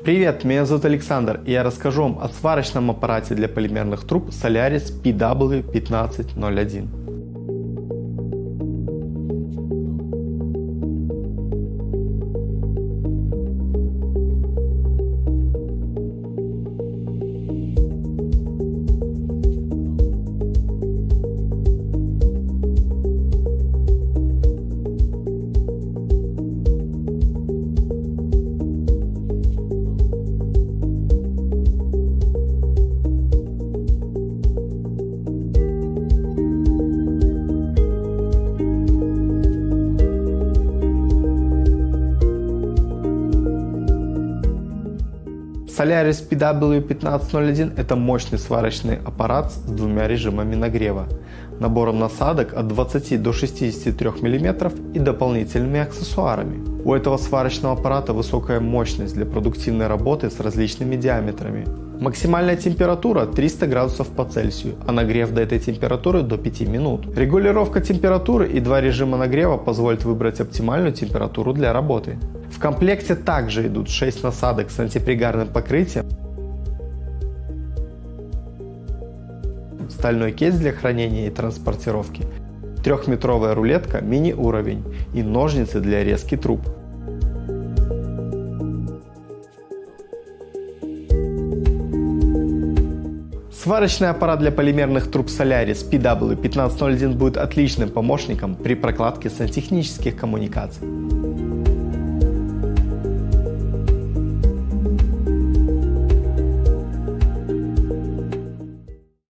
Привет, меня зовут Александр, и я расскажу вам о сварочном аппарате для полимерных труб Solaris PW 1501. Solaris PW 1501 – это мощный сварочный аппарат с двумя режимами нагрева, набором насадок от 20 до 63 мм и дополнительными аксессуарами. У этого сварочного аппарата высокая мощность для продуктивной работы с различными диаметрами. Максимальная температура 300 градусов по Цельсию, а нагрев до этой температуры до 5 минут. Регулировка температуры и два режима нагрева позволят выбрать оптимальную температуру для работы. В комплекте также идут 6 насадок с антипригарным покрытием, стальной кейс для хранения и транспортировки, 3-метровая рулетка мини-уровень и ножницы для резки труб. Сварочный аппарат для полимерных труб Solaris PW 1501 будет отличным помощником при прокладке сантехнических коммуникаций.